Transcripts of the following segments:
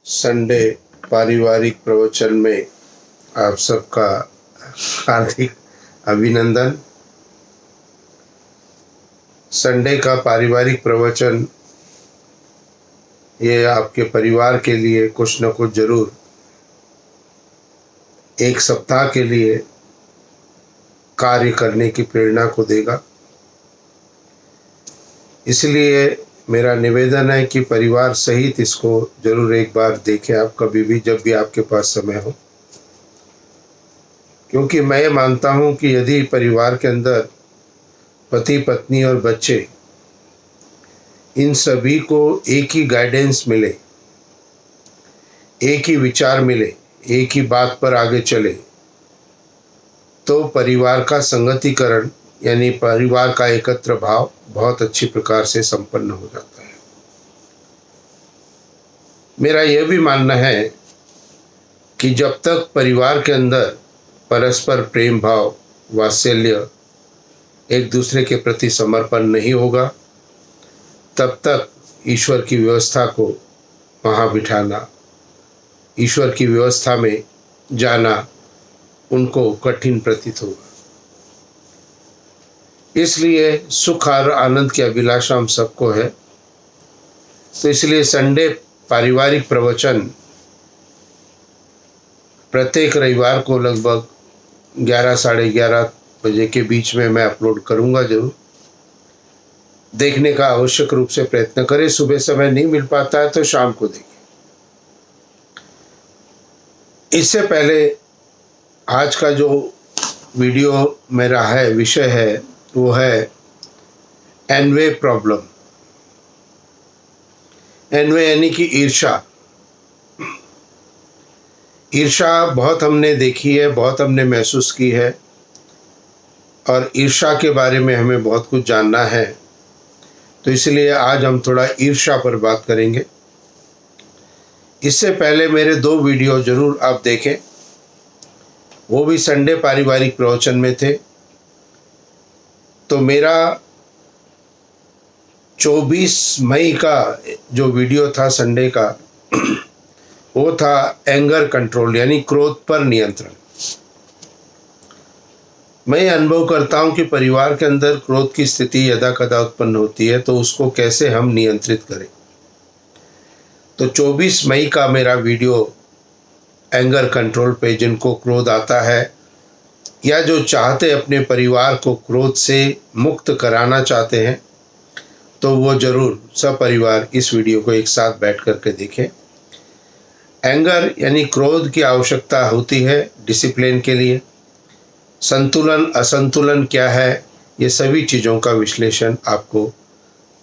Sunday पारिवारिक प्रवचन में आप सबका हार्दिक अभिनंदन। संडे का पारिवारिक प्रवचन ये आपके परिवार के लिए कुछ न कुछ जरूर एक सप्ताह के लिए कार्य करने की प्रेरणा को देगा। इसलिए मेरा निवेदन है कि परिवार सहित इसको जरूर एक बार देखें आप कभी भी, जब भी आपके पास समय हो, क्योंकि मैं मानता हूं कि यदि परिवार के अंदर पति पत्नी और बच्चे इन सभी को एक ही गाइडेंस मिले, एक ही विचार मिले, एक ही बात पर आगे चले, तो परिवार का संगतिकरण यानी परिवार का एकत्र भाव बहुत अच्छी प्रकार से संपन्न हो जाता है। मेरा यह भी मानना है कि जब तक परिवार के अंदर परस्पर प्रेम भाव, वात्सल्य, एक दूसरे के प्रति समर्पण नहीं होगा, तब तक ईश्वर की व्यवस्था को वहाँ बिठाना, ईश्वर की व्यवस्था में जाना उनको कठिन प्रतीत होगा। इसलिए सुख और आनंद की अभिलाषा हम सबको है, तो इसलिए संडे पारिवारिक प्रवचन प्रत्येक रविवार को लगभग 11 साढ़े 11 बजे के बीच में मैं अपलोड करूंगा। जरूर देखने का आवश्यक रूप से प्रयत्न करें। सुबह समय नहीं मिल पाता है तो शाम को देखें। इससे पहले आज का जो वीडियो मेरा है, विषय है, वो है एनवे प्रॉब्लम। एनवे यानी कि ईर्षा। ईर्षा बहुत हमने देखी है, बहुत हमने महसूस की है, और ईर्षा के बारे में हमें बहुत कुछ जानना है। तो इसलिए आज हम थोड़ा ईर्षा पर बात करेंगे। इससे पहले मेरे 2 वीडियो जरूर आप देखें, वो भी संडे पारिवारिक प्रवचन में थे। तो मेरा 24 मई का जो वीडियो था संडे का, वो था एंगर कंट्रोल यानी क्रोध पर नियंत्रण। मैं अनुभव करता हूं कि परिवार के अंदर क्रोध की स्थिति यदा कदा उत्पन्न होती है, तो उसको कैसे हम नियंत्रित करें। तो 24 मई का मेरा वीडियो एंगर कंट्रोल पे, जिनको क्रोध आता है या जो चाहते अपने परिवार को क्रोध से मुक्त कराना चाहते हैं, तो वो जरूर सपरिवार इस वीडियो को एक साथ बैठ करके देखें। एंगर यानी क्रोध की आवश्यकता होती है डिसिप्लिन के लिए। संतुलन असंतुलन क्या है, ये सभी चीज़ों का विश्लेषण आपको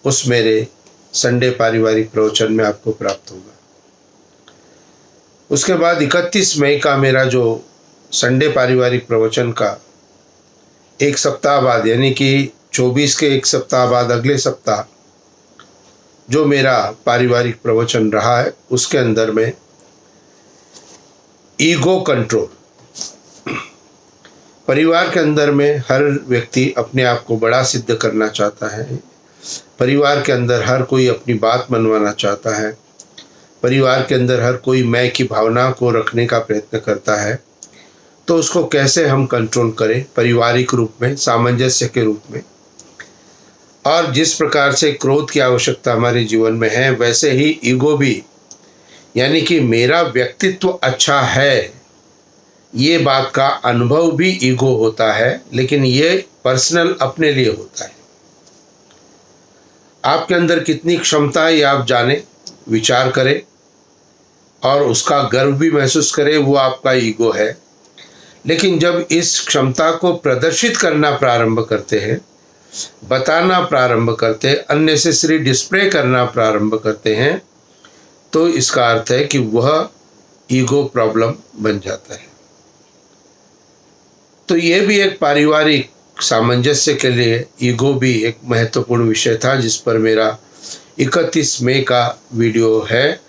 उस मेरे संडे पारिवारिक प्रवचन में आपको प्राप्त होगा। उसके बाद 31 मई का मेरा जो संडे पारिवारिक प्रवचन का एक सप्ताह बाद, यानी कि 24 के एक सप्ताह बाद अगले सप्ताह जो मेरा पारिवारिक प्रवचन रहा है, उसके अंदर में ईगो कंट्रोल। परिवार के अंदर में हर व्यक्ति अपने आप को बड़ा सिद्ध करना चाहता है। परिवार के अंदर हर कोई अपनी बात मनवाना चाहता है। परिवार के अंदर हर कोई मैं की भावना को रखने का प्रयत्न करता है। तो उसको कैसे हम कंट्रोल करें पारिवारिक रूप में, सामंजस्य के रूप में। और जिस प्रकार से क्रोध की आवश्यकता हमारे जीवन में है, वैसे ही ईगो भी, यानी कि मेरा व्यक्तित्व अच्छा है, ये बात का अनुभव भी ईगो होता है, लेकिन ये पर्सनल अपने लिए होता है। आपके अंदर कितनी क्षमता है ये आप जानें, विचार करें और उसका गर्व भी महसूस करें, वो आपका ईगो है। लेकिन जब इस क्षमता को प्रदर्शित करना प्रारंभ करते हैं, बताना प्रारंभ करते हैं, अननेसेसरी डिस्प्ले करना प्रारंभ करते हैं, तो इसका अर्थ है कि वह ईगो प्रॉब्लम बन जाता है। तो ये भी एक पारिवारिक सामंजस्य के लिए ईगो भी एक महत्वपूर्ण विषय था, जिस पर मेरा 31 मई का वीडियो है।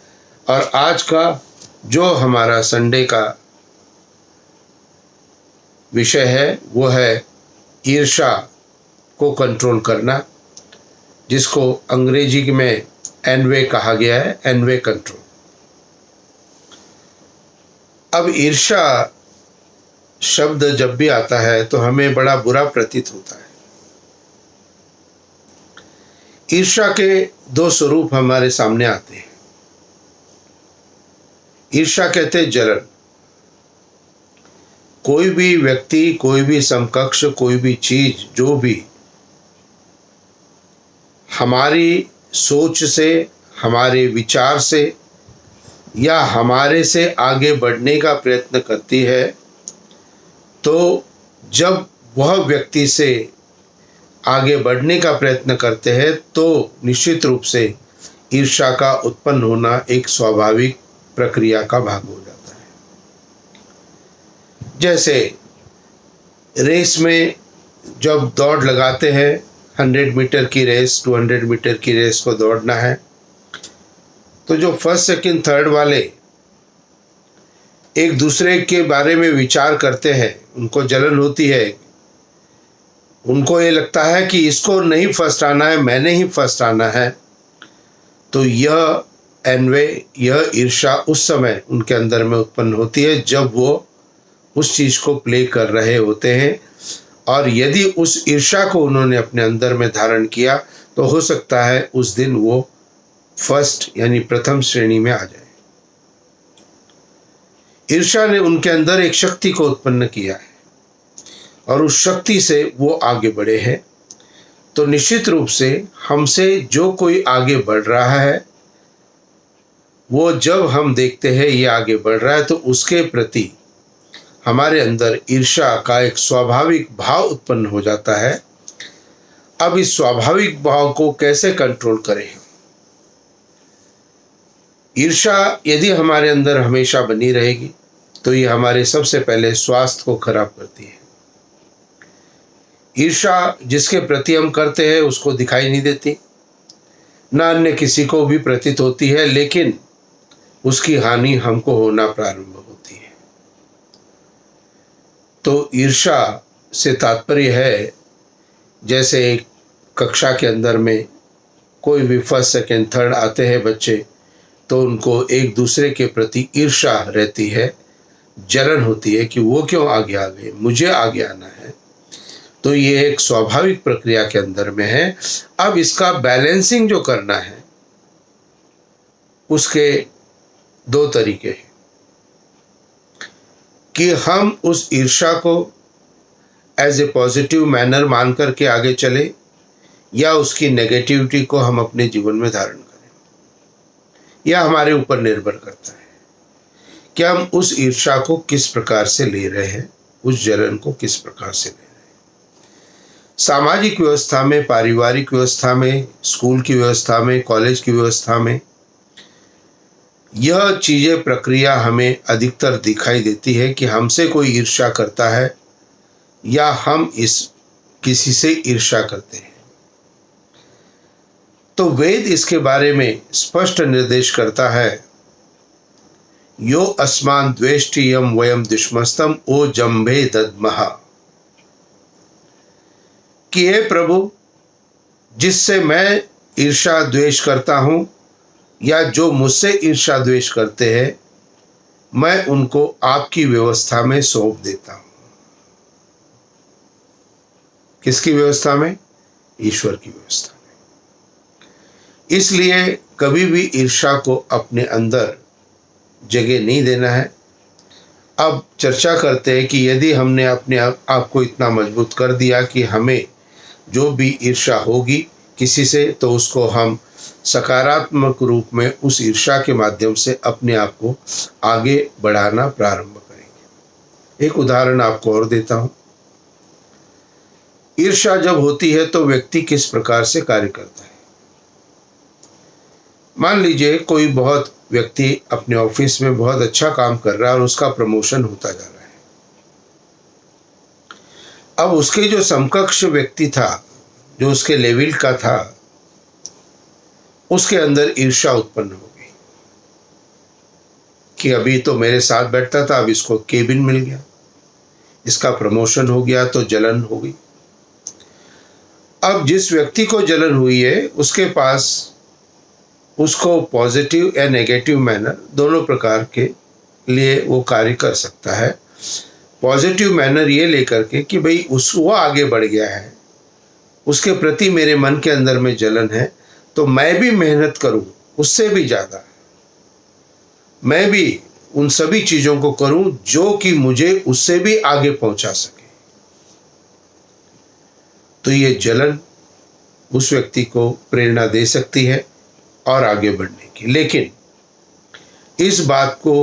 और आज का जो हमारा संडे का विषय है वो है ईर्ष्या को कंट्रोल करना, जिसको अंग्रेजी में एनवे कहा गया है, एनवे कंट्रोल। अब ईर्ष्या शब्द जब भी आता है तो हमें बड़ा बुरा प्रतीत होता है। ईर्ष्या के दो स्वरूप हमारे सामने आते हैं। ईर्ष्या कहते हैं जलन। कोई भी व्यक्ति, कोई भी समकक्ष, कोई भी चीज, जो भी हमारी सोच से, हमारे विचार से या हमारे से आगे बढ़ने का प्रयत्न करती है, तो जब वह व्यक्ति से आगे बढ़ने का प्रयत्न करते हैं तो निश्चित रूप से ईर्ष्या का उत्पन्न होना एक स्वाभाविक प्रक्रिया का भाग हो जाता है। जैसे रेस में जब दौड़ लगाते हैं, 100 मीटर की रेस, 200 मीटर की रेस को दौड़ना है, तो जो फर्स्ट, सेकंड, थर्ड वाले एक दूसरे के बारे में विचार करते हैं, उनको जलन होती है। उनको ये लगता है कि इसको नहीं फर्स्ट आना है, मैंने ही फर्स्ट आना है। तो यह एनवे, यह ईर्ष्या उस समय उनके अंदर में उत्पन्न होती है जब वो उस चीज़ को प्ले कर रहे होते हैं। और यदि उस ईर्ष्या को उन्होंने अपने अंदर में धारण किया तो हो सकता है उस दिन वो फर्स्ट यानी प्रथम श्रेणी में आ जाए। ईर्ष्या ने उनके अंदर एक शक्ति को उत्पन्न किया है और उस शक्ति से वो आगे बढ़े हैं। तो निश्चित रूप से हमसे जो कोई आगे बढ़ रहा है, वो जब हम देखते हैं ये आगे बढ़ रहा है, तो उसके प्रति हमारे अंदर ईर्ष्या का एक स्वाभाविक भाव उत्पन्न हो जाता है। अब इस स्वाभाविक भाव को कैसे कंट्रोल करें? ईर्ष्या यदि हमारे अंदर हमेशा बनी रहेगी तो ये हमारे सबसे पहले स्वास्थ्य को खराब करती है। ईर्ष्या जिसके प्रति हम करते हैं उसको दिखाई नहीं देती, ना अन्य किसी को भी प्रतीत होती है, लेकिन उसकी हानि हमको होना प्रारंभ होती है। तो ईर्ष्या से तात्पर्य है, जैसे एक कक्षा के अंदर में कोई भी फर्स्ट, सेकंड, थर्ड आते हैं बच्चे, तो उनको एक दूसरे के प्रति ईर्ष्या रहती है, जलन होती है कि वो क्यों आगे आ गए, मुझे आगे आना है। तो ये एक स्वाभाविक प्रक्रिया के अंदर में है। अब इसका बैलेंसिंग जो करना है उसके दो तरीके हैं कि हम उस ईर्ष्या को एज ए पॉजिटिव मैनर मान करके आगे चले या उसकी नेगेटिविटी को हम अपने जीवन में धारण करें। यह हमारे ऊपर निर्भर करता है कि हम उस ईर्ष्या को किस प्रकार से ले रहे हैं, उस जलन को किस प्रकार से ले रहे हैं। सामाजिक व्यवस्था में, पारिवारिक व्यवस्था में, स्कूल की व्यवस्था में, कॉलेज की व्यवस्था में यह चीज़ें, प्रक्रिया हमें अधिकतर दिखाई देती है कि हमसे कोई ईर्ष्या करता है या हम किसी से ईर्ष्या करते हैं। तो वेद इसके बारे में स्पष्ट निर्देश करता है, यो अस्मान द्वेष्टि यम वयम दुष्मस्तम ओ जम्भे दद्महा, कि हे प्रभु, जिससे मैं ईर्ष्या द्वेष करता हूं या जो मुझसे ईर्ष्या द्वेष करते हैं, मैं उनको आपकी व्यवस्था में सौंप देता हूं। किसकी व्यवस्था में? ईश्वर की व्यवस्था में। इसलिए कभी भी ईर्ष्या को अपने अंदर जगह नहीं देना है। अब चर्चा करते हैं कि यदि हमने अपने आप को इतना मजबूत कर दिया कि हमें जो भी ईर्ष्या होगी किसी से, तो उसको हम सकारात्मक रूप में उस ईर्ष्या के माध्यम से अपने आप को आगे बढ़ाना प्रारंभ करेंगे। एक उदाहरण आपको और देता हूँ। ईर्ष्या जब होती है तो व्यक्ति किस प्रकार से कार्य करता है। मान लीजिए कोई बहुत व्यक्ति अपने ऑफिस में बहुत अच्छा काम कर रहा है और उसका प्रमोशन होता जा रहा है। अब उसके जो समकक्ष व्यक्ति था, जो उसके लेवल का था, उसके अंदर ईर्ष्या उत्पन्न हो गई कि अभी तो मेरे साथ बैठता था, अब इसको केबिन मिल गया, इसका प्रमोशन हो गया, तो जलन हो गई। अब जिस व्यक्ति को जलन हुई है उसके पास उसको पॉजिटिव या नेगेटिव मैनर दोनों प्रकार के लिए वो कार्य कर सकता है। पॉजिटिव मैनर ये लेकर के कि भाई वो आगे बढ़ गया है, उसके प्रति मेरे मन के अंदर में जलन है, तो मैं भी मेहनत करूं उससे भी ज़्यादा, मैं भी उन सभी चीज़ों को करूं जो कि मुझे उससे भी आगे पहुंचा सके। तो ये जलन उस व्यक्ति को प्रेरणा दे सकती है और आगे बढ़ने की। लेकिन इस बात को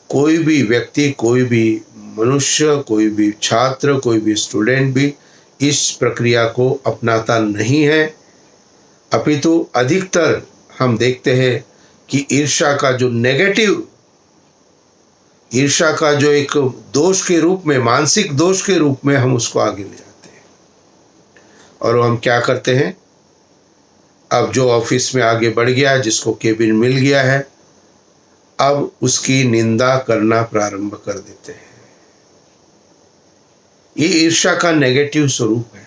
कोई भी व्यक्ति, कोई भी मनुष्य, कोई भी छात्र, कोई भी स्टूडेंट भी इस प्रक्रिया को अपनाता नहीं है। अपितु अधिकतर हम देखते हैं कि ईर्ष्या का जो नेगेटिव, ईर्ष्या का जो एक दोष के रूप में, मानसिक दोष के रूप में हम उसको आगे ले जाते हैं। और हम क्या करते हैं, अब जो ऑफिस में आगे बढ़ गया, जिसको केबिन मिल गया है, अब उसकी निंदा करना प्रारंभ कर देते हैं। ये ईर्ष्या का नेगेटिव स्वरूप है।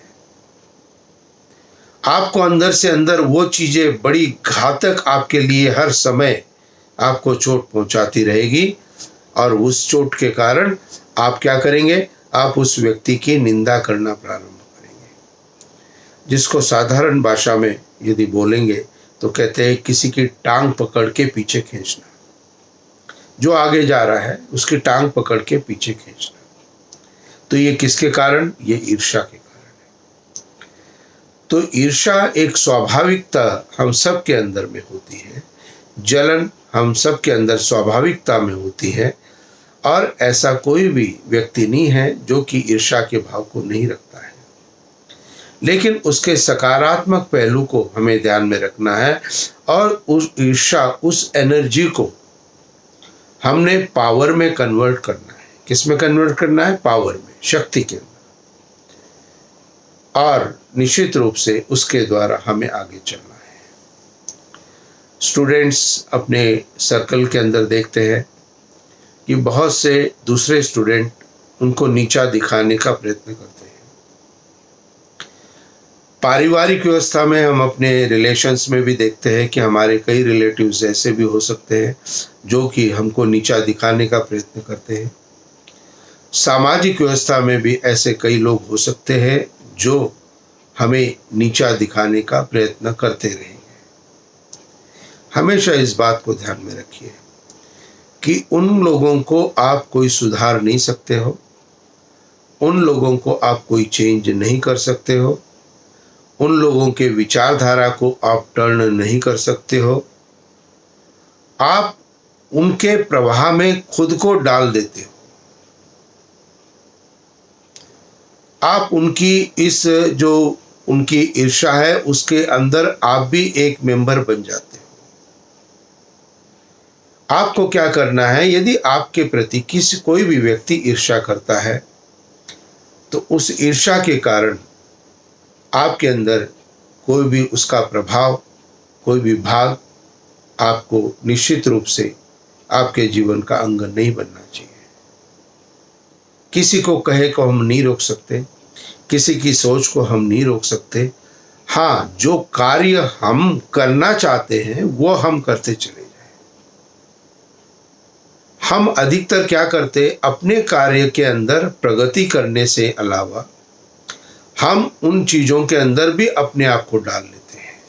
आपको अंदर से अंदर वो चीजें बड़ी घातक आपके लिए हर समय आपको चोट पहुंचाती रहेगी, और उस चोट के कारण आप क्या करेंगे, आप उस व्यक्ति की निंदा करना प्रारंभ करेंगे, जिसको साधारण भाषा में यदि बोलेंगे तो कहते हैं किसी की टांग पकड़ के पीछे खींचना। जो आगे जा रहा है उसकी टांग पकड़ के पीछे खींचना। तो ये किसके कारण, ये ईर्ष्या के कारण है। तो ईर्ष्या एक स्वाभाविकता हम सब के अंदर में होती है, जलन हम सब के अंदर स्वाभाविकता में होती है, और ऐसा कोई भी व्यक्ति नहीं है जो कि ईर्ष्या के भाव को नहीं रखता है। लेकिन उसके सकारात्मक पहलू को हमें ध्यान में रखना है, और उस ईर्ष्या, उस एनर्जी को हमने पावर में कन्वर्ट करना है। किस में कन्वर्ट करना है, पावर में, शक्ति के अंदर, और निश्चित रूप से उसके द्वारा हमें आगे चलना है। स्टूडेंट्स अपने सर्कल के अंदर देखते हैं कि बहुत से दूसरे स्टूडेंट उनको नीचा दिखाने का प्रयत्न करते हैं। पारिवारिक व्यवस्था में हम अपने रिलेशंस में भी देखते हैं कि हमारे कई रिलेटिव्स ऐसे भी हो सकते हैं जो कि हमको नीचा दिखाने का प्रयत्न करते हैं। सामाजिक व्यवस्था में भी ऐसे कई लोग हो सकते हैं जो हमें नीचा दिखाने का प्रयत्न करते रहेंगे। हमेशा इस बात को ध्यान में रखिए कि उन लोगों को आप कोई सुधार नहीं सकते हो, उन लोगों को आप कोई चेंज नहीं कर सकते हो, उन लोगों के विचारधारा को आप टर्न नहीं कर सकते हो। आप उनके प्रवाह में खुद को डाल देते हो। आप उनकी इस जो उनकी ईर्ष्या है उसके अंदर आप भी एक मेंबर बन जाते हो। आपको क्या करना है, यदि आपके प्रति कोई भी व्यक्ति ईर्ष्या करता है तो उस ईर्ष्या के कारण आपके अंदर कोई भी उसका प्रभाव, कोई भी भाग आपको निश्चित रूप से आपके जीवन का अंग नहीं बनना चाहिए। किसी को कहे को हम नहीं रोक सकते, किसी की सोच को हम नहीं रोक सकते। हाँ, जो कार्य हम करना चाहते हैं वो हम करते चले जाएं। हम अधिकतर क्या करते, अपने कार्य के अंदर प्रगति करने से अलावा हम उन चीजों के अंदर भी अपने आप को डाल लेते हैं।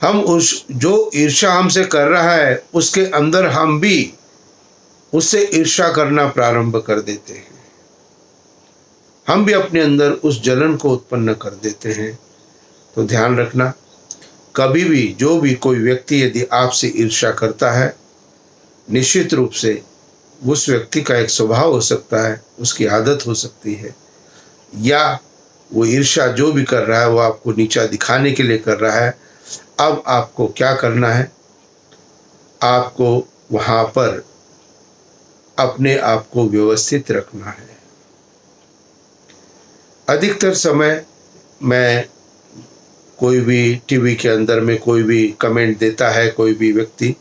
हम उस जो ईर्ष्या हमसे कर रहा है उसके अंदर हम भी उससे ईर्ष्या करना प्रारंभ कर देते हैं। हम भी अपने अंदर उस जलन को उत्पन्न कर देते हैं। तो ध्यान रखना, कभी भी जो भी कोई व्यक्ति यदि आपसे ईर्ष्या करता है, निश्चित रूप से उस व्यक्ति का एक स्वभाव हो सकता है, उसकी आदत हो सकती है, या वो ईर्ष्या जो भी कर रहा है वो आपको नीचा दिखाने के लिए कर रहा है। अब आपको क्या करना है, आपको वहाँ पर अपने आप को व्यवस्थित रखना है। अधिकतर समय मैं कोई भी टीवी के अंदर में कोई भी कमेंट देता है, कोई भी व्यक्ति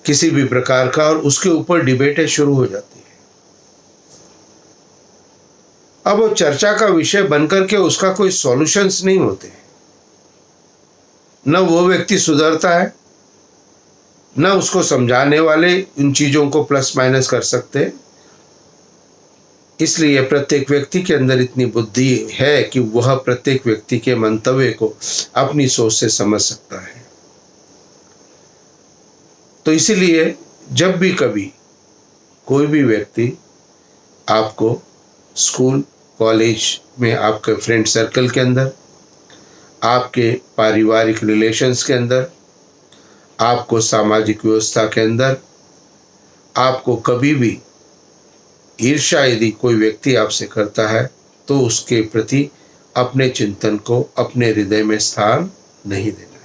किसी भी प्रकार का, और उसके ऊपर डिबेटें शुरू हो जाती है। अब वो चर्चा का विषय बनकर के उसका कोई सॉल्यूशंस नहीं होते, न वो व्यक्ति सुधरता है, न उसको समझाने वाले इन चीजों को प्लस माइनस कर सकते। इसलिए प्रत्येक व्यक्ति के अंदर इतनी बुद्धि है कि वह प्रत्येक व्यक्ति के मंतव्य को अपनी सोच से समझ सकता है। तो इसीलिए जब भी कभी कोई भी व्यक्ति आपको स्कूल कॉलेज में, आपके फ्रेंड सर्कल के अंदर, आपके पारिवारिक रिलेशंस के अंदर, आपको सामाजिक व्यवस्था के अंदर, आपको कभी भी ईर्ष्या यदि कोई व्यक्ति आपसे करता है तो उसके प्रति अपने चिंतन को, अपने हृदय में स्थान नहीं देना है।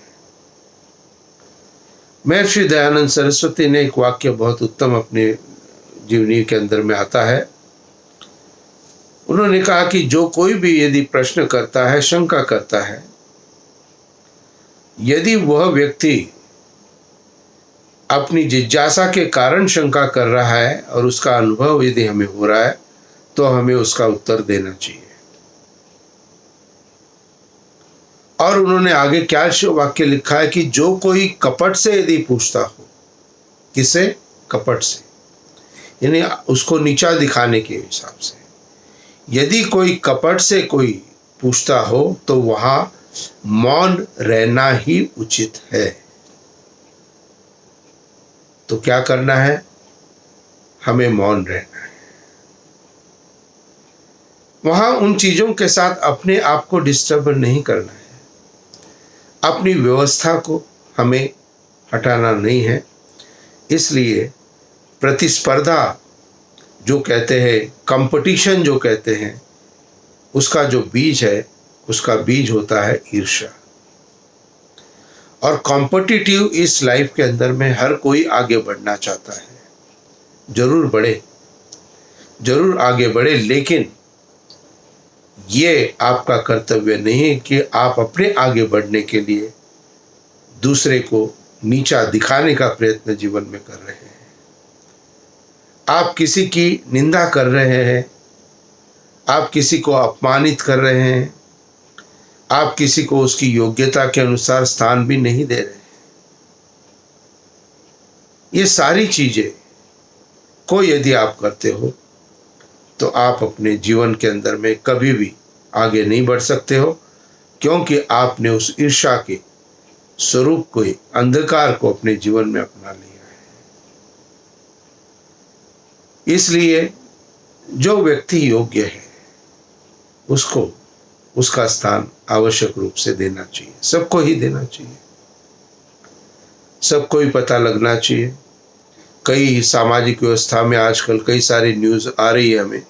महर्षि दयानंद सरस्वती ने एक वाक्य बहुत उत्तम अपने जीवनी के अंदर में आता है। उन्होंने कहा कि जो कोई भी यदि प्रश्न करता है, शंका करता है, यदि वह व्यक्ति अपनी जिज्ञासा के कारण शंका कर रहा है और उसका अनुभव यदि हमें हो रहा है तो हमें उसका उत्तर देना चाहिए। और उन्होंने आगे क्या वाक्य लिखा है कि जो कोई कपट से यदि पूछता हो, किसे? कपट से, यानी उसको नीचा दिखाने के हिसाब से, यदि कोई कपट से कोई पूछता हो तो वहां मौन रहना ही उचित है। तो क्या करना है? हमें मौन रहना है। वहां उन चीजों के साथ अपने आप को डिस्टर्ब नहीं करना है, अपनी व्यवस्था को हमें हटाना नहीं है। इसलिए प्रतिस्पर्धा जो कहते हैं, कंपटीशन जो कहते हैं, उसका जो बीज है, उसका बीज होता है ईर्ष्या। और कॉम्पिटिटिव इस लाइफ के अंदर में हर कोई आगे बढ़ना चाहता है, जरूर बढ़े, जरूर आगे बढ़े, लेकिन ये आपका कर्तव्य नहीं है कि आप अपने आगे बढ़ने के लिए दूसरे को नीचा दिखाने का प्रयत्न जीवन में कर रहे हैं। आप किसी की निंदा कर रहे हैं, आप किसी को अपमानित कर रहे हैं, आप किसी को उसकी योग्यता के अनुसार स्थान भी नहीं दे रहे। ये सारी चीजें को यदि आप करते हो तो आप अपने जीवन के अंदर में कभी भी आगे नहीं बढ़ सकते हो, क्योंकि आपने उस ईर्ष्या के स्वरूप को, अंधकार को अपने जीवन में अपना लिया है। इसलिए जो व्यक्ति योग्य है उसको उसका स्थान आवश्यक रूप से देना चाहिए, सबको ही देना चाहिए, सबको ही पता लगना चाहिए। कई सामाजिक व्यवस्था में आजकल कई सारी न्यूज़ आ रही है, हमें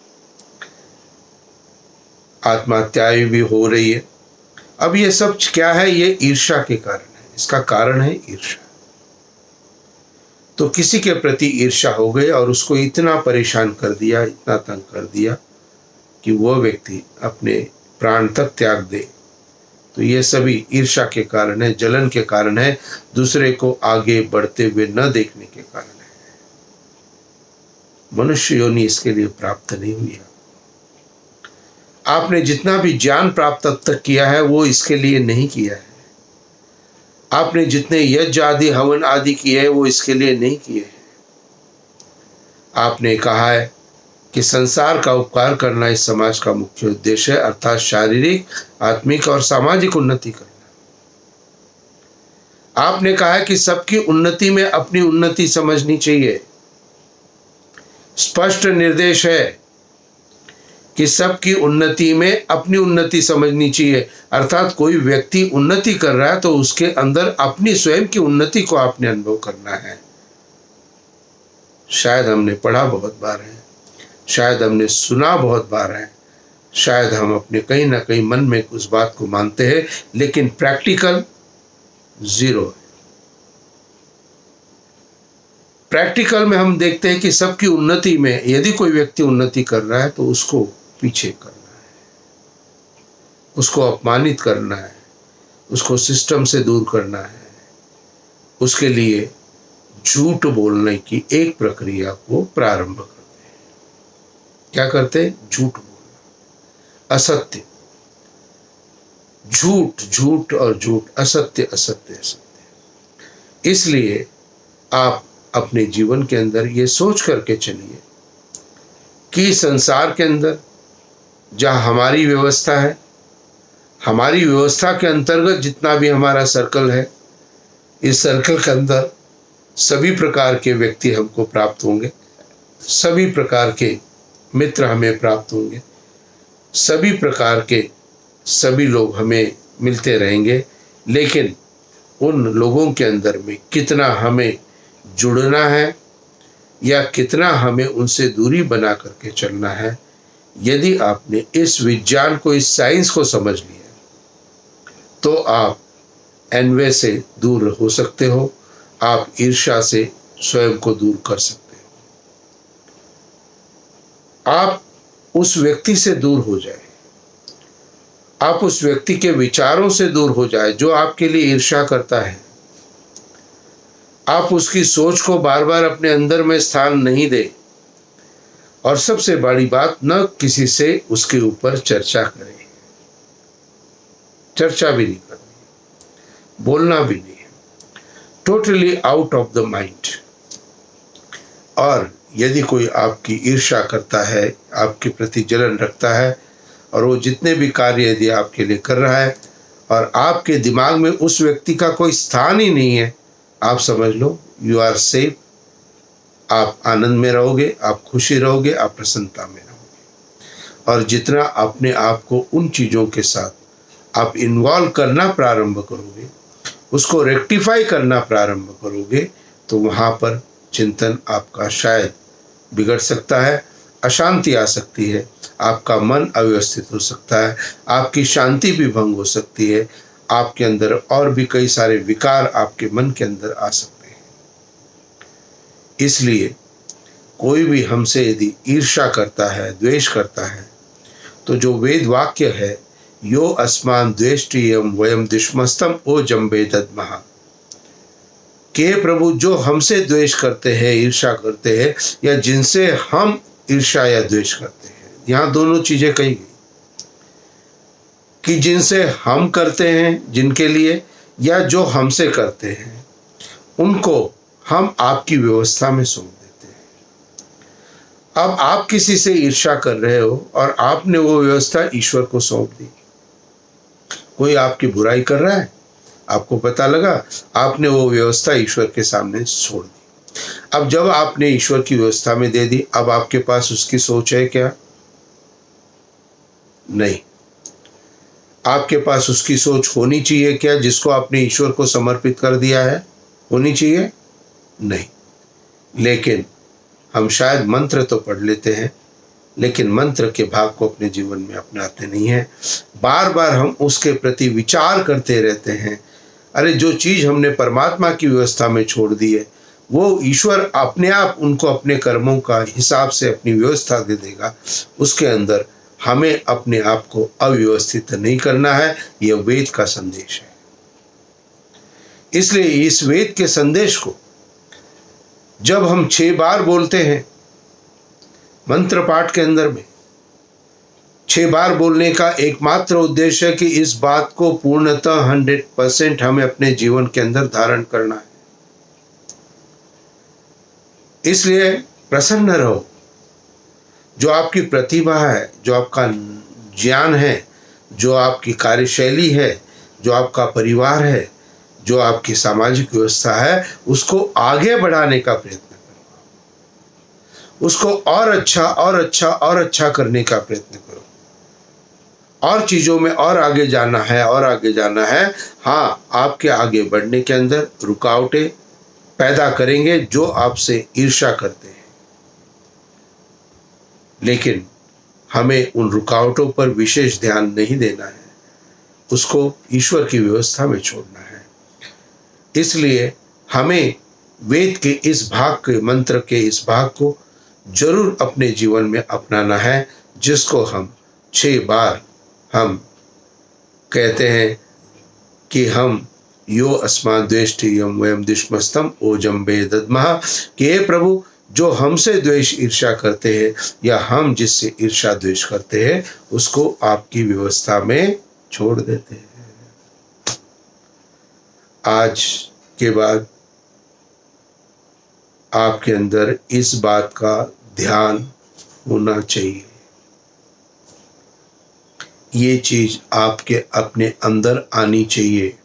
आत्महत्याएं भी हो रही है। अब ये सब क्या है? ये ईर्ष्या के कारण है, इसका कारण है ईर्ष्या। तो किसी के प्रति ईर्ष्या हो गई और उसको इतना परेशान कर दिया, इतना तंग कर दिया कि वह व्यक्ति अपने प्राण तक त्याग दे। तो ये सभी ईर्ष्या के कारण है, जलन के कारण है, दूसरे को आगे बढ़ते हुए न देखने के कारण है। मनुष्य योनि इसके लिए प्राप्त नहीं हुई है। आपने जितना भी ज्ञान प्राप्त अब तक किया है वो इसके लिए नहीं किया है। आपने जितने यज्ञ आदि हवन आदि किए हैं वो इसके लिए नहीं किए हैं। आपने कहा है कि संसार का उपकार करना इस समाज का मुख्य उद्देश्य है, अर्थात शारीरिक, आत्मिक और सामाजिक उन्नति करना। आपने कहा है कि सबकी उन्नति में अपनी उन्नति समझनी चाहिए। स्पष्ट निर्देश है कि सबकी उन्नति में अपनी उन्नति समझनी चाहिए, अर्थात कोई व्यक्ति उन्नति कर रहा है तो उसके अंदर अपनी स्वयं की उन्नति को आपने अनुभव करना है। शायद हमने पढ़ा बहुत बार है, शायद हमने सुना बहुत बार है, शायद हम अपने कहीं ना कहीं मन में उस बात को मानते हैं, लेकिन प्रैक्टिकल जीरो है। प्रैक्टिकल में हम देखते हैं कि सबकी उन्नति में यदि कोई व्यक्ति उन्नति कर रहा है तो उसको पीछे करना है, उसको अपमानित करना है, उसको सिस्टम से दूर करना है, उसके लिए झूठ बोलने की एक प्रक्रिया को प्रारंभ करते हैं। क्या करते हैं? झूठ बोलना, असत्य, झूठ झूठ और झूठ, असत्य असत्य असत्य। इसलिए आप अपने जीवन के अंदर ये सोच करके चलिए कि संसार के अंदर जहाँ हमारी व्यवस्था है, हमारी व्यवस्था के अंतर्गत जितना भी हमारा सर्कल है, इस सर्कल के अंदर सभी प्रकार के व्यक्ति हमको प्राप्त होंगे, सभी प्रकार के मित्र हमें प्राप्त होंगे, सभी प्रकार के सभी लोग हमें मिलते रहेंगे। लेकिन उन लोगों के अंदर में कितना हमें जुड़ना है या कितना हमें उनसे दूरी बना करके चलना है, यदि आपने इस विज्ञान को, इस साइंस को समझ लिया तो आप एनवे से दूर हो सकते हो, आप ईर्ष्या से स्वयं को दूर कर सकते हो। आप उस व्यक्ति से दूर हो जाए, आप उस व्यक्ति के विचारों से दूर हो जाए जो आपके लिए ईर्ष्या करता है। आप उसकी सोच को बार बार अपने अंदर में स्थान नहीं दे, और सबसे बड़ी बात, न किसी से उसके ऊपर चर्चा करें। चर्चा भी नहीं करनी, बोलना भी नहीं, totally out of the mind. और यदि कोई आपकी ईर्ष्या करता है, आपके प्रति जलन रखता है, और वो जितने भी कार्य यदि आपके लिए कर रहा है और आपके दिमाग में उस व्यक्ति का कोई स्थान ही नहीं है, आप समझ लो यू आर सेफ। आप आनंद में रहोगे, आप खुशी रहोगे, आप प्रसन्नता में रहोगे। और जितना अपने आप को उन चीज़ों के साथ आप इन्वॉल्व करना प्रारंभ करोगे, उसको रेक्टिफाई करना प्रारंभ करोगे, तो वहाँ पर चिंतन आपका शायद बिगड़ सकता है, अशांति आ सकती है, आपका मन अव्यवस्थित हो सकता है, आपकी शांति भी भंग हो सकती है, आपके अंदर और भी कई सारे विकार आपके मन के अंदर आ सकते हैं। इसलिए कोई भी हमसे यदि ईर्ष्या करता है, द्वेष करता है, तो जो वेद वाक्य है, यो अस्मान द्वेष्टियम वयम दुष्मस्तम ओ जम्बे दद्महा, के प्रभु जो हमसे द्वेष करते हैं, ईर्ष्या करते हैं, या जिनसे हम ईर्ष्या या द्वेष करते हैं, यहाँ दोनों चीजें कही गई कि जिनसे हम करते हैं, जिनके लिए, या जो हमसे करते हैं, उनको हम आपकी व्यवस्था में सौंप देते हैं। अब आप किसी से ईर्ष्या कर रहे हो और आपने वो व्यवस्था ईश्वर को सौंप दी। कोई आपकी बुराई कर रहा है, आपको पता लगा, आपने वो व्यवस्था ईश्वर के सामने छोड़ दी। अब जब आपने ईश्वर की व्यवस्था में दे दी, अब आपके पास उसकी सोच है क्या? नहीं। आपके पास उसकी सोच होनी चाहिए क्या, जिसको आपने ईश्वर को समर्पित कर दिया है? होनी चाहिए? नहीं। लेकिन हम शायद मंत्र तो पढ़ लेते हैं, लेकिन मंत्र के भाग को अपने जीवन में अपनाते नहीं हैं। बार बार हम उसके प्रति विचार करते रहते हैं, अरे जो चीज़ हमने परमात्मा की व्यवस्था में छोड़ दी है, वो ईश्वर अपने आप उनको अपने कर्मों का हिसाब से अपनी व्यवस्था दे देगा। उसके अंदर हमें अपने आप को अव्यवस्थित नहीं करना है। यह वेद का संदेश है। इसलिए इस वेद के संदेश को जब हम 6 बार बोलते हैं मंत्र पाठ के अंदर में, 6 बार बोलने का एकमात्र उद्देश्य है कि इस बात को पूर्णतः 100% हमें अपने जीवन के अंदर धारण करना है। इसलिए प्रसन्न रहो। जो आपकी प्रतिभा है, जो आपका ज्ञान है, जो आपकी कार्यशैली है, जो आपका परिवार है, जो आपकी सामाजिक व्यवस्था है, उसको आगे बढ़ाने का प्रयत्न करो। उसको और अच्छा और अच्छा और अच्छा करने का प्रयत्न करो। और चीज़ों में और आगे जाना है, और आगे जाना है। हाँ, आपके आगे बढ़ने के अंदर रुकावटें पैदा करेंगे जो आपसे ईर्ष्या करते हैं, लेकिन हमें उन रुकावटों पर विशेष ध्यान नहीं देना है, उसको ईश्वर की व्यवस्था में छोड़ना है। इसलिए हमें वेद के इस भाग के मंत्र के इस भाग को जरूर अपने जीवन में अपनाना है, जिसको हम 6 बार हम कहते हैं कि हम यो अस्मान् द्वेष्टि यम वयम दुष्मस्तम ओजम वेदद्मः, कि हे प्रभु, जो हमसे द्वेष ईर्ष्या करते हैं या हम जिससे ईर्ष्या द्वेष करते हैं उसको आपकी व्यवस्था में छोड़ देते हैं। आज के बाद आपके अंदर इस बात का ध्यान होना चाहिए, ये चीज आपके अपने अंदर आनी चाहिए।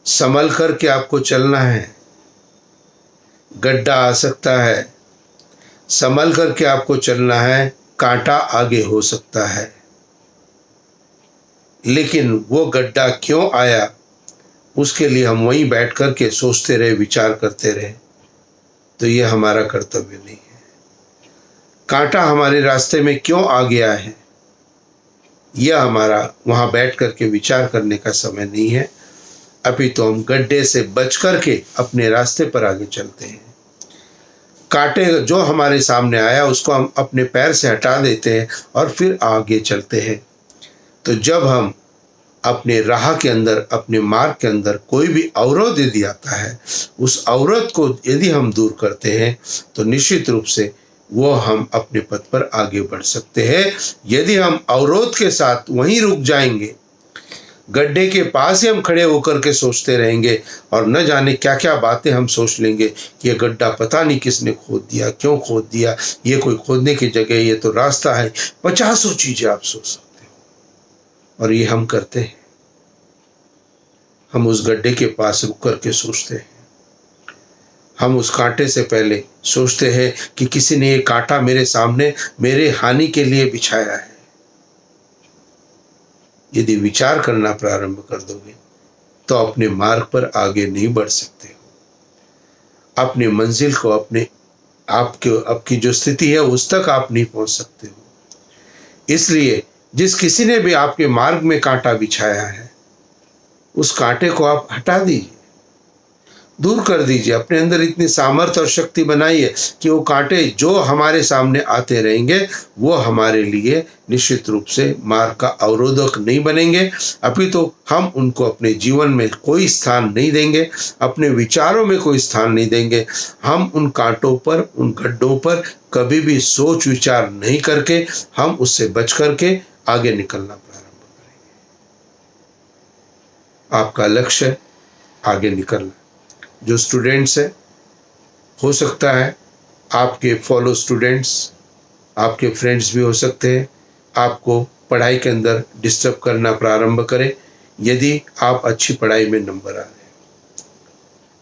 संभल करके आपको चलना है, गड्ढा आ सकता है, संभल करके आपको चलना है, कांटा आगे हो सकता है, लेकिन वो गड्ढा क्यों आया उसके लिए हम वहीं बैठ कर के सोचते रहे, विचार करते रहे, तो ये हमारा कर्तव्य नहीं है। कांटा हमारे रास्ते में क्यों आ गया है, यह हमारा वहां बैठ करके विचार करने का समय नहीं है। अभी तो हम गड्ढे से बच करके अपने रास्ते पर आगे चलते हैं। कांटे जो हमारे सामने आया उसको हम अपने पैर से हटा देते हैं और फिर आगे चलते हैं। तो जब हम अपने राह के अंदर, अपने मार्ग के अंदर कोई भी अवरोध यदि आता है, उस अवरोध को यदि हम दूर करते हैं तो निश्चित रूप से वो हम अपने पथ पर आगे बढ़ सकते हैं। यदि हम अवरोध के साथ वहीं रुक जाएंगे, गड्ढे के पास ही हम खड़े होकर के सोचते रहेंगे और न जाने क्या क्या बातें हम सोच लेंगे कि ये गड्ढा पता नहीं किसने खोद दिया, क्यों खोद दिया, ये कोई खोदने की जगह, ये तो रास्ता है, 50 चीजें आप सोच सकते हो। और ये हम करते हैं, हम उस गड्ढे के पास रुक करके सोचते हैं। हम उस कांटे से पहले सोचते हैं कि किसी ने ये कांटा मेरे सामने मेरे हानि के लिए बिछाया है। यदि विचार करना प्रारंभ कर दोगे तो अपने मार्ग पर आगे नहीं बढ़ सकते हो। अपनी मंजिल को, अपने आपकी जो स्थिति है उस तक आप नहीं पहुंच सकते हो। इसलिए जिस किसी ने भी आपके मार्ग में कांटा बिछाया है, उस कांटे को आप हटा दीजिए, दूर कर दीजिए। अपने अंदर इतनी सामर्थ्य और शक्ति बनाइए कि वो कांटे जो हमारे सामने आते रहेंगे वो हमारे लिए निश्चित रूप से मार्ग का अवरोधक नहीं बनेंगे। अभी तो हम उनको अपने जीवन में कोई स्थान नहीं देंगे, अपने विचारों में कोई स्थान नहीं देंगे। हम उन कांटों पर, उन गड्ढों पर कभी भी सोच विचार नहीं करके हम उससे बच करके आगे निकलना प्रारंभ करेंगे। आपका लक्ष्य है आगे निकलना। जो स्टूडेंट्स है, हो सकता है आपके फॉलो स्टूडेंट्स, आपके फ्रेंड्स भी हो सकते हैं, आपको पढ़ाई के अंदर डिस्टर्ब करना प्रारंभ करें। यदि आप अच्छी पढ़ाई में नंबर आ रहे हैं,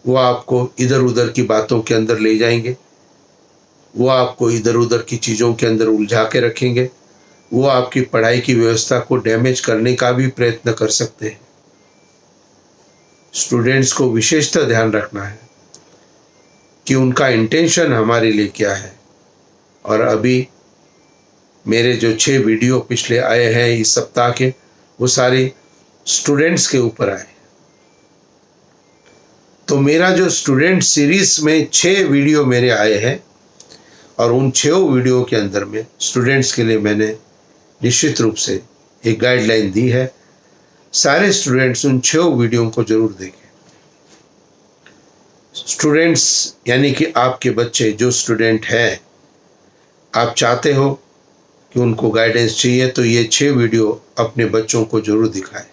वो आपको इधर उधर की बातों के अंदर ले जाएंगे, वो आपको इधर उधर की चीज़ों के अंदर उलझा के रखेंगे, वो आपकी पढ़ाई की व्यवस्था को डैमेज करने का भी प्रयत्न कर सकते हैं। स्टूडेंट्स को विशेषतः ध्यान रखना है कि उनका इंटेंशन हमारे लिए क्या है। और अभी मेरे जो 6 वीडियो पिछले आए हैं इस सप्ताह के, वो सारे स्टूडेंट्स के ऊपर आए। तो मेरा जो स्टूडेंट सीरीज में 6 वीडियो मेरे आए हैं और उन 6 वीडियो के अंदर में स्टूडेंट्स के लिए मैंने निश्चित रूप से एक गाइडलाइन दी है। सारे स्टूडेंट्स उन 6 वीडियो को जरूर देखें। स्टूडेंट्स यानी कि आपके बच्चे जो स्टूडेंट हैं, आप चाहते हो कि उनको गाइडेंस चाहिए तो ये 6 वीडियो अपने बच्चों को जरूर दिखाएं।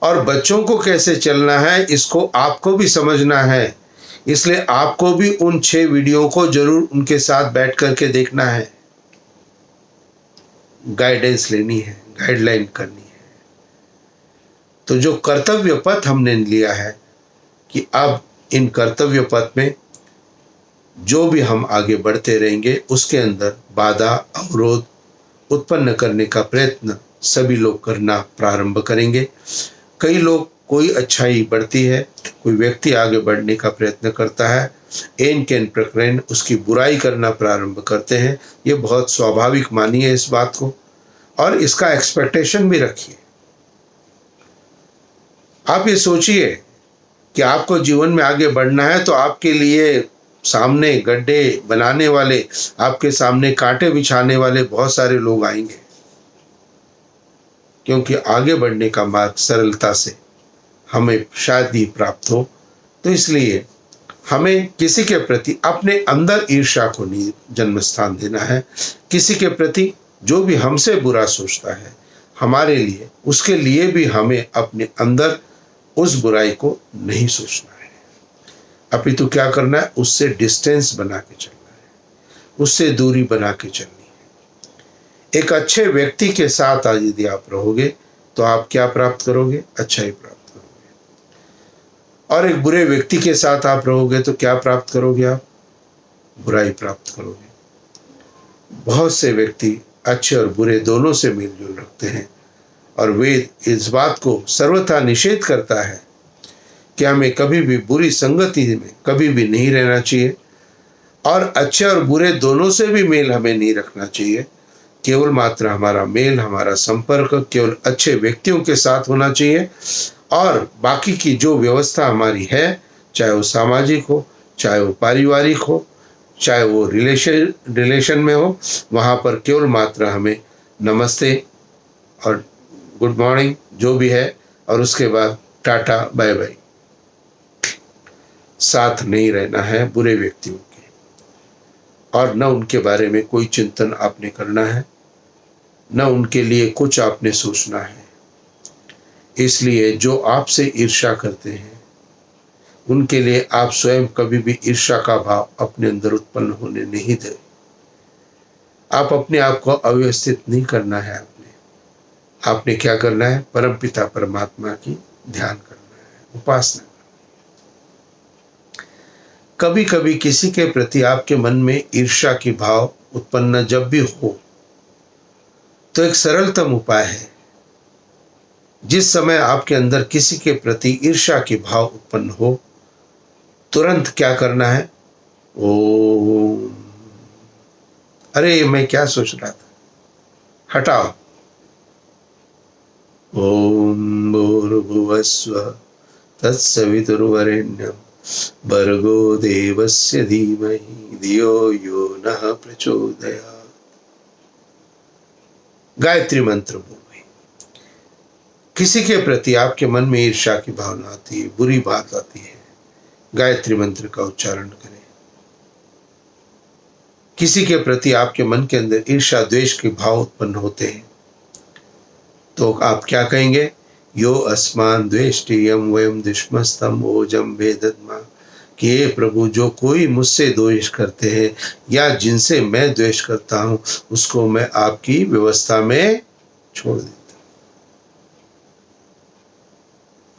और बच्चों को कैसे चलना है इसको आपको भी समझना है, इसलिए आपको भी उन 6 वीडियो को जरूर उनके साथ बैठ करके देखना है, गाइडेंस लेनी है, गाइडलाइन करनी है। तो जो कर्तव्य पथ हमने लिया है कि अब इन कर्तव्य पथ में जो भी हम आगे बढ़ते रहेंगे उसके अंदर बाधा, अवरोध उत्पन्न करने का प्रयत्न सभी लोग करना प्रारंभ करेंगे। कई लोग कोई अच्छाई बढ़ती है, कोई व्यक्ति आगे बढ़ने का प्रयत्न करता है, एन केन प्रकरण उसकी बुराई करना प्रारंभ करते हैं। ये बहुत स्वाभाविक मानिए इस बात को, और इसका एक्सपेक्टेशन भी रखिए। आप ये सोचिए कि आपको जीवन में आगे बढ़ना है तो आपके लिए सामने गड्ढे बनाने वाले, आपके सामने कांटे बिछाने वाले बहुत सारे लोग आएंगे, क्योंकि आगे बढ़ने का मार्ग सरलता से हमें शायद ही प्राप्त हो। तो इसलिए हमें किसी के प्रति अपने अंदर ईर्ष्या को नहीं जन्म स्थान देना है। किसी के प्रति जो भी हमसे बुरा सोचता है हमारे लिए, उसके लिए भी हमें अपने अंदर उस बुराई को नहीं सोचना है, अपितु क्या करना है, उससे डिस्टेंस बना के चलना है, उससे दूरी बना के चलनी है। एक अच्छे व्यक्ति के साथ आज यदि आप रहोगे तो आप क्या प्राप्त करोगे, अच्छाई प्राप्त करोगे। और एक बुरे व्यक्ति के साथ आप रहोगे तो क्या प्राप्त करोगे, आप बुराई प्राप्त करोगे। बहुत से व्यक्ति अच्छे और बुरे दोनों से मिलजुल रखते हैं, और वेद इस बात को सर्वथा निषेध करता है कि हमें कभी भी बुरी संगति में कभी भी नहीं रहना चाहिए, और अच्छे और बुरे दोनों से भी मेल हमें नहीं रखना चाहिए। केवल मात्र हमारा मेल, हमारा संपर्क केवल अच्छे व्यक्तियों के साथ होना चाहिए, और बाकी की जो व्यवस्था हमारी है, चाहे वो सामाजिक हो, चाहे वो पारिवारिक हो, चाहे वो रिलेशन में हो, वहाँ पर केवल मात्र हमें नमस्ते और गुड मॉर्निंग जो भी है, और उसके बाद टाटा बाय बाय, साथ नहीं रहना है बुरे व्यक्तियों के, और न उनके बारे में कोई चिंतन आपने करना है, न उनके लिए कुछ आपने सोचना है। इसलिए जो आपसे ईर्ष्या करते हैं उनके लिए आप स्वयं कभी भी ईर्ष्या का भाव अपने अंदर उत्पन्न होने नहीं दें। आप अपने आप को अव्यवस्थित नहीं करना है। आपने क्या करना है, परमपिता परमात्मा की ध्यान करना है, उपासना। कभी कभी किसी के प्रति आपके मन में ईर्ष्या की भाव उत्पन्न जब भी हो तो एक सरलतम उपाय है, जिस समय आपके अंदर किसी के प्रति ईर्ष्या की भाव उत्पन्न हो, तुरंत क्या करना है, ओम, अरे मैं क्या सोच रहा था, हटाओ। ओम भूर्भुवस्व तत्सवितुर्वरेण्यं भर्गो देवस्य धीमहि धियो यो नः प्रचोदयात्। गायत्री मंत्र बोलिए। किसी के प्रति आपके मन में ईर्ष्या की भावना आती है, बुरी बात आती है, गायत्री मंत्र का उच्चारण करें। किसी के प्रति आपके मन के अंदर ईर्ष्या द्वेष के भाव उत्पन्न होते हैं तो आप क्या कहेंगे, यो अस्मान द्वेष्टि यम वयम दुष्मस्तम ओजम वेदद्मा, कि हे प्रभु जो कोई मुझसे द्वेष करते हैं या जिनसे मैं द्वेष करता हूं उसको मैं आपकी व्यवस्था में छोड़ देता हूं।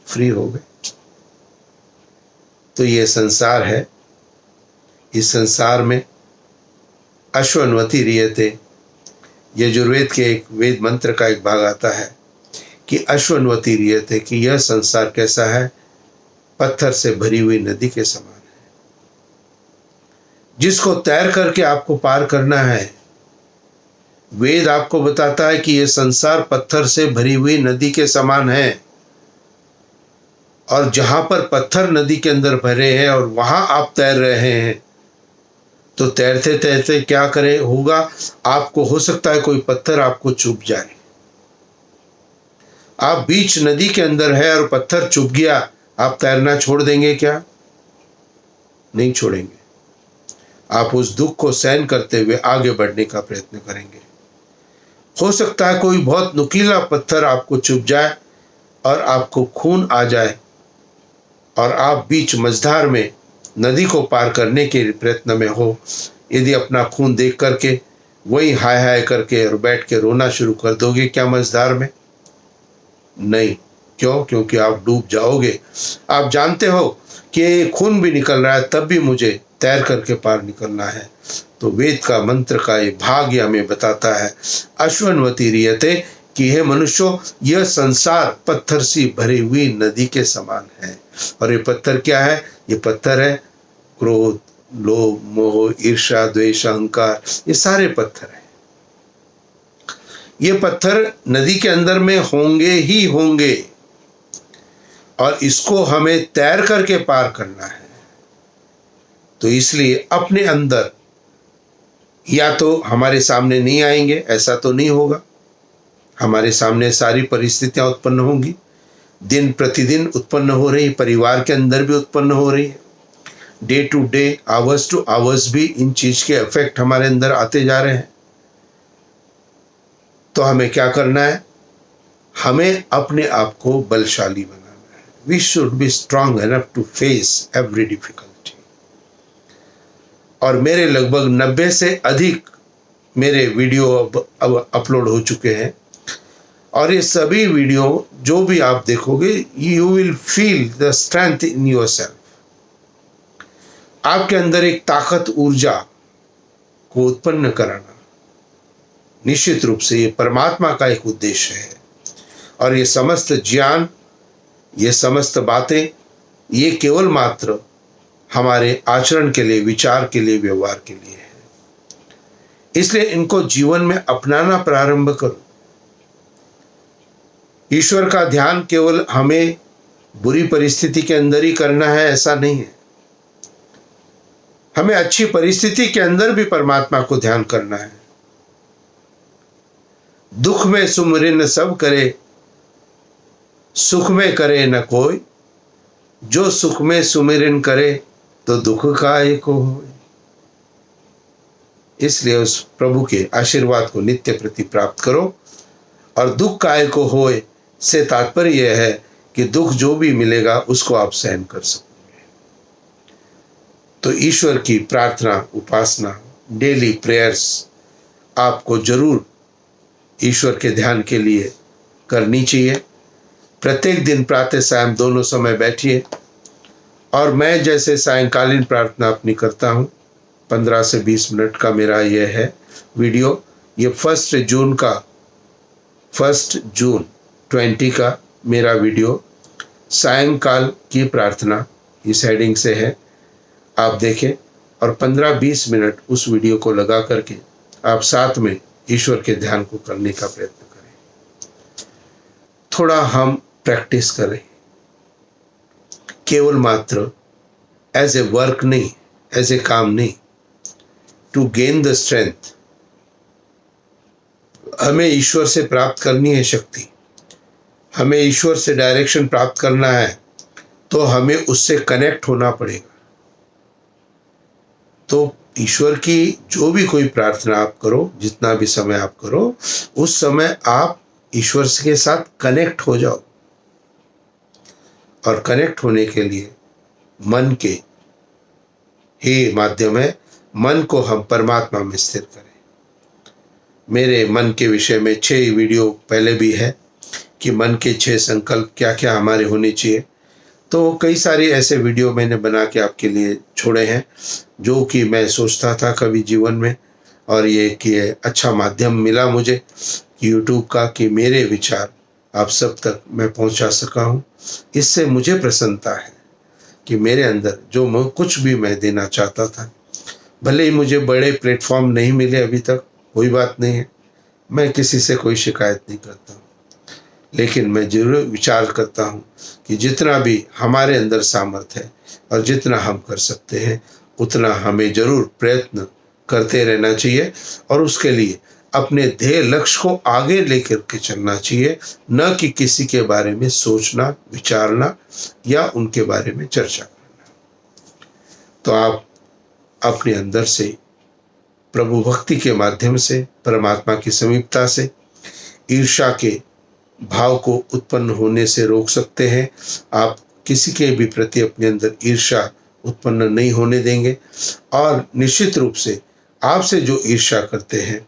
फ्री हो गए। तो ये संसार है, इस संसार में अश्वन्वती रियते, यजुर्वेद के एक वेद मंत्र का एक भाग आता है कि अश्वन्वती रियते, कि यह संसार कैसा है, पत्थर से भरी हुई नदी के समान है, जिसको तैर करके आपको पार करना है। वेद आपको बताता है कि यह संसार पत्थर से भरी हुई नदी के समान है, और जहां पर पत्थर नदी के अंदर भरे हैं और वहां आप तैर रहे हैं, तो तैरते तैरते क्या करे होगा, आपको हो सकता है कोई पत्थर आपको चुभ जाए। आप बीच नदी के अंदर है और पत्थर चुभ गया, आप तैरना छोड़ देंगे क्या? नहीं छोड़ेंगे। आप उस दुख को सहन करते हुए आगे बढ़ने का प्रयत्न करेंगे। हो सकता है कोई बहुत नुकीला पत्थर आपको चुभ जाए और आपको खून आ जाए, और आप बीच मझधार में नदी को पार करने के प्रयत्न में हो। यदि अपना खून देख करके वही हाय हाय करके और बैठ के रोना शुरू कर दोगे क्या मझधार में? नहीं। क्यों? क्योंकि आप डूब जाओगे। आप जानते हो कि खून भी निकल रहा है, तब भी मुझे तैर करके पार निकलना है। तो वेद का मंत्र का ये भाग हमें बताता है, अश्वन्वती रियते, कि हे मनुष्यों, यह संसार पत्थर सी भरी हुई नदी के समान है। और ये पत्थर क्या है? ये पत्थर है क्रोध, लोभ, मोह, ईर्ष्या, द्वेष, अहंकार। ये सारे पत्थर हैं। ये पत्थर नदी के अंदर में होंगे ही होंगे, और इसको हमें तैर करके पार करना है। तो इसलिए अपने अंदर, या तो हमारे सामने नहीं आएंगे, ऐसा तो नहीं होगा, हमारे सामने सारी परिस्थितियां उत्पन्न होंगी, दिन प्रतिदिन उत्पन्न हो रही, परिवार के अंदर भी उत्पन्न हो रही है, day to day, hours to hours भी इन चीज के इफेक्ट हमारे अंदर आते जा रहे हैं। तो हमें क्या करना है? हमें अपने आप को बलशाली बनाना है। We should be strong enough to face every difficulty. और मेरे लगभग 90 से अधिक मेरे वीडियो अब अपलोड हो चुके हैं, और ये सभी वीडियो जो भी आप देखोगे, you will feel the strength in your self. आपके अंदर एक ताकत, ऊर्जा को उत्पन्न कराना निश्चित रूप से ये परमात्मा का एक उद्देश्य है। और ये समस्त ज्ञान, ये समस्त बातें, ये केवल मात्र हमारे आचरण के लिए, विचार के लिए, व्यवहार के लिए है। इसलिए इनको जीवन में अपनाना प्रारंभ करो। ईश्वर का ध्यान केवल हमें बुरी परिस्थिति के अंदर ही करना है, ऐसा नहीं है। हमें अच्छी परिस्थिति के अंदर भी परमात्मा को ध्यान करना है। दुख में सुमिरन सब करे, सुख में करे न कोई, जो सुख में सुमिरन करे तो दुख काहे को होए। इसलिए उस प्रभु के आशीर्वाद को नित्य प्रति प्राप्त करो। और दुख काहे को होए से तात्पर्य यह है कि दुख जो भी मिलेगा उसको आप सहन कर सकोगे। तो ईश्वर की प्रार्थना, उपासना, डेली प्रेयर्स आपको जरूर ईश्वर के ध्यान के लिए करनी चाहिए। प्रत्येक दिन प्रातः सायं दोनों समय बैठिए। और मैं जैसे सायंकालीन प्रार्थना अपनी करता हूँ, 15 से 20 मिनट का मेरा ये है वीडियो। ये 1 जून 20 का मेरा वीडियो सायंकाल की प्रार्थना इस हेडिंग से है। आप देखें और 15-20 मिनट उस वीडियो को लगा करके आप साथ में ईश्वर के ध्यान को करने का प्रयत्न करें। थोड़ा हम प्रैक्टिस करें, केवल मात्र एज ए वर्क नहीं, एज ए काम नहीं, टू गेन द स्ट्रेंथ। हमें ईश्वर से प्राप्त करनी है शक्ति, हमें ईश्वर से डायरेक्शन प्राप्त करना है, तो हमें उससे कनेक्ट होना पड़ेगा। तो ईश्वर की जो भी कोई प्रार्थना आप करो, जितना भी समय आप करो, उस समय आप ईश्वर के साथ कनेक्ट हो जाओ। और कनेक्ट होने के लिए मन के ही माध्यम है। मन को हम परमात्मा में स्थिर करें। मेरे मन के विषय में 6 वीडियो पहले भी है कि मन के 6 संकल्प क्या क्या हमारे होने चाहिए। तो कई सारे ऐसे वीडियो मैंने बना के आपके लिए छोड़े हैं, जो कि मैं सोचता था कभी जीवन में, और ये कि अच्छा माध्यम मिला मुझे यूट्यूब का कि मेरे विचार आप सब तक मैं पहुंचा सका हूं। इससे मुझे प्रसन्नता है कि मेरे अंदर जो कुछ भी मैं देना चाहता था, भले ही मुझे बड़े प्लेटफॉर्म नहीं मिले अभी तक, कोई बात नहीं है, मैं किसी से कोई शिकायत नहीं करता हूँ। लेकिन मैं जरूर विचार करता हूँ कि जितना भी हमारे अंदर सामर्थ्य है और जितना हम कर सकते हैं, उतना हमें जरूर प्रयत्न करते रहना चाहिए। और उसके लिए अपने ध्येय लक्ष्य को आगे लेकर के चलना चाहिए, न कि किसी के बारे में सोचना, विचारना या उनके बारे में चर्चा करना। तो आप अपने अंदर से प्रभु भक्ति के माध्यम से, परमात्मा की समीपता से ईर्ष्या के भाव को उत्पन्न होने से रोक सकते हैं। आप किसी के भी प्रति अपने अंदर ईर्ष्या उत्पन्न नहीं होने देंगे। और निश्चित रूप से आपसे जो ईर्ष्या करते हैं,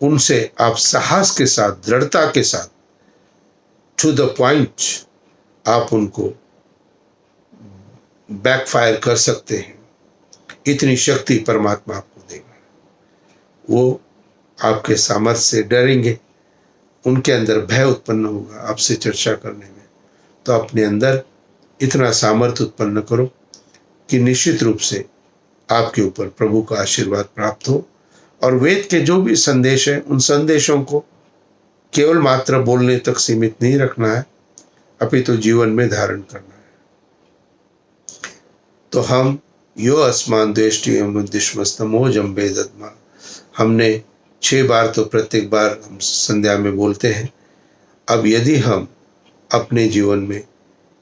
उनसे आप साहस के साथ, दृढ़ता के साथ, टू द पॉइंट आप उनको बैकफायर कर सकते हैं। इतनी शक्ति परमात्मा आपको देगा। वो आपके सामर्थ्य से डरेंगे उनके अंदर भय उत्पन्न होगा आपसे चर्चा करने में। तो अपने अंदर इतना सामर्थ्य उत्पन्न करो कि निश्चित रूप से आपके ऊपर प्रभु का आशीर्वाद प्राप्त हो। और वेद के जो भी संदेश हैं उन संदेशों को केवल मात्र बोलने तक सीमित नहीं रखना है, अपितु जीवन में धारण करना है। तो हम यो अस्मान द्वेष्टि मुद्दिश्मस्तमो जम्बे दद्मा, हमने 6 बार तो प्रत्येक बार हम संध्या में बोलते हैं। अब यदि हम अपने जीवन में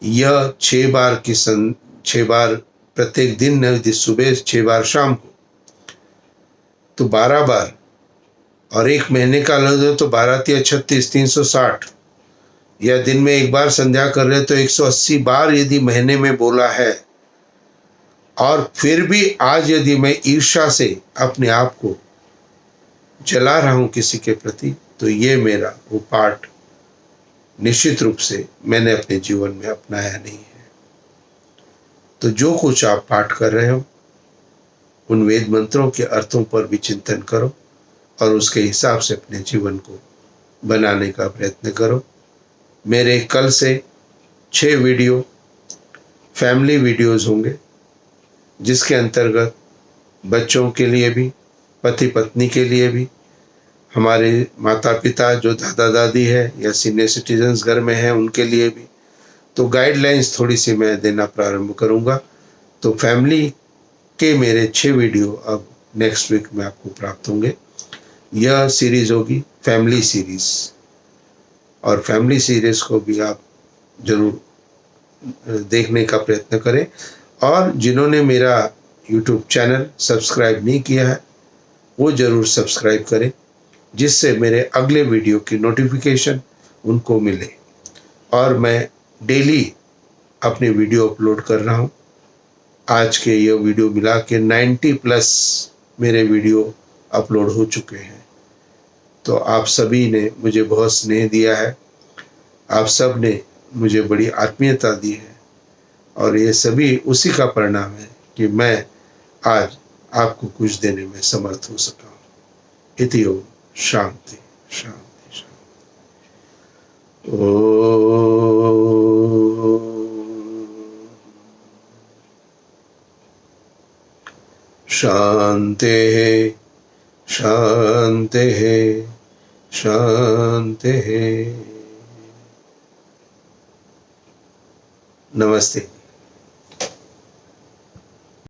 यह 6 बार प्रत्येक दिन, यदि सुबह 6 बार शाम को, तो 12 बार, और एक महीने का लो तो 12 तिया 36, 360, या दिन में 1 बार संध्या कर रहे तो 180 बार यदि महीने में बोला है। और फिर भी आज यदि मैं ईर्ष्या से अपने आप को जला रहा हूं किसी के प्रति, तो ये मेरा वो पाठ निश्चित रूप से मैंने अपने जीवन में अपनाया नहीं है। तो जो कुछ आप पाठ कर रहे हो उन वेद मंत्रों के अर्थों पर भी चिंतन करो और उसके हिसाब से अपने जीवन को बनाने का प्रयत्न करो। मेरे कल से 6 वीडियो फैमिली वीडियोस होंगे, जिसके अंतर्गत बच्चों के लिए भी, पति पत्नी के लिए भी, हमारे माता पिता जो दादा दादी है या सीनियर सिटीजन्स घर में हैं उनके लिए भी। तो गाइडलाइंस थोड़ी सी मैं देना प्रारंभ करूंगा। तो फैमिली के मेरे 6 वीडियो अब नेक्स्ट वीक में आपको प्राप्त होंगे। यह सीरीज होगी फैमिली सीरीज, और फैमिली सीरीज को भी आप जरूर देखने का प्रयत्न करें। और जिन्होंने मेरा यूट्यूब चैनल सब्सक्राइब नहीं किया है वो ज़रूर सब्सक्राइब करें, जिससे मेरे अगले वीडियो की नोटिफिकेशन उनको मिले। और मैं डेली अपने वीडियो अपलोड कर रहा हूँ। आज के ये वीडियो मिला के 90+ मेरे वीडियो अपलोड हो चुके हैं। तो आप सभी ने मुझे बहुत स्नेह दिया है, आप सब ने मुझे बड़ी आत्मीयता दी है, और ये सभी उसी का परिणाम है कि मैं आज आपको कुछ देने में समर्थ हो सका हूँ। इति ओम शांति शांति शांति। ओ शांति शांति शांति। नमस्ते।